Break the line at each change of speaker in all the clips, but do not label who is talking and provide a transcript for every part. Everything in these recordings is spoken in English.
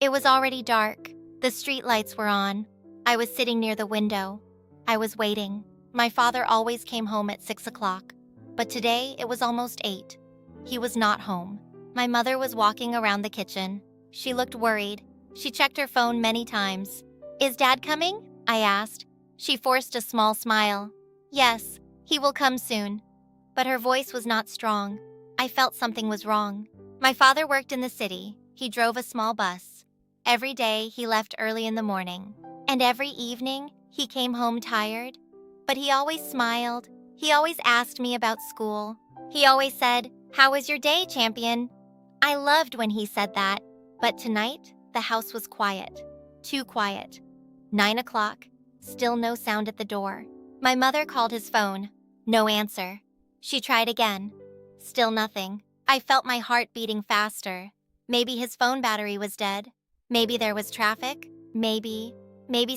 It was already dark. The street lights were on. I was sitting near the window. I was waiting. My father always came home at 6 o'clock, but today it was almost 8. He was not home. My mother was walking around the kitchen. She looked worried. She checked her phone many times. "Is Dad coming?" I asked. She forced a small smile. "Yes, he will come soon." But her voice was not strong. I felt something was wrong. My father worked in the city. He drove a small bus. Every day he left early in the morning, and every evening he came home tired. But he always smiled. He always asked me about school. He always said, "How was your day, champion?" I loved when he said that. But tonight, the house was quiet. Too quiet. 9 o'clock. Still no sound at the door. My mother called his phone. No answer. She tried again. Still nothing. I felt my heart beating faster. Maybe his phone battery was dead. Maybe there was traffic. Maybe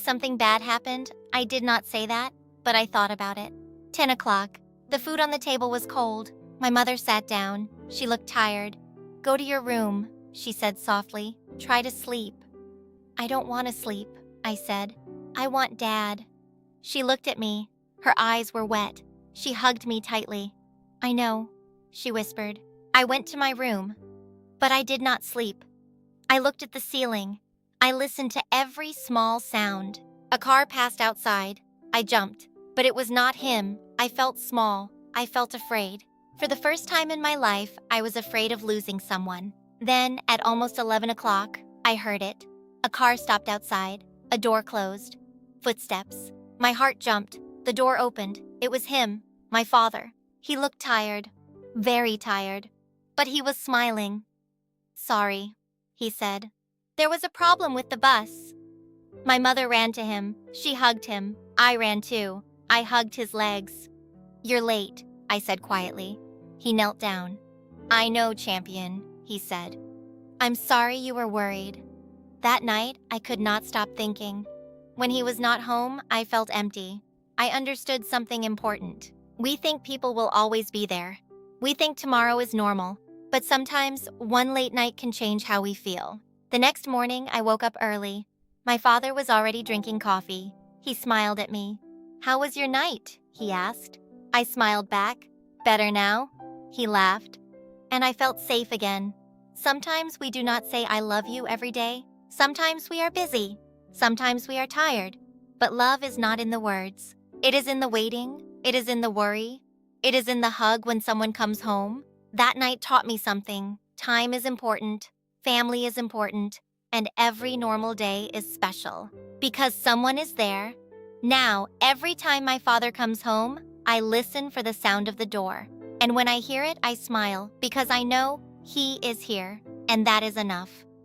something bad happened. I did not say that, but I thought about it. 10 o'clock. The food on the table was cold. My mother sat down. She looked tired. "Go to your room," she said softly. "Try to sleep." "I don't want to sleep," I said. "I want Dad." She looked at me. Her eyes were wet. She hugged me tightly. "I know," she whispered. I went to my room, but I did not sleep. I looked at the ceiling. I listened to every small sound. A car passed outside. I jumped, but it was not him. I felt small. I felt afraid. For the first time in my life, I was afraid of losing someone. Then, at almost 11 o'clock, I heard it. A car stopped outside. A door closed. Footsteps. My heart jumped. The door opened. It was him, my father. He looked tired. Very tired. But he was smiling. "Sorry," he said. "There was a problem with the bus." My mother ran to him. She hugged him. I ran too. I hugged his legs. "You're late," I said quietly. He knelt down. "I know, champion," he said. "I'm sorry you were worried." That night, I could not stop thinking. When he was not home, I felt empty. I understood something important. We think people will always be there. We think tomorrow is normal. But sometimes, one late night can change how we feel. The next morning, I woke up early. My father was already drinking coffee. He smiled at me. "How was your night?" he asked. I smiled back. "Better now?" He laughed. And I felt safe again. Sometimes we do not say "I love you" every day. Sometimes we are busy. Sometimes we are tired. But love is not in the words. It is in the waiting. It is in the worry. It is in the hug when someone comes home. That night taught me something. Time is important. Family is important. And every normal day is special. Because someone is there. Now, every time my father comes home, I listen for the sound of the door. And when I hear it, I smile because I know he is here. And that is enough.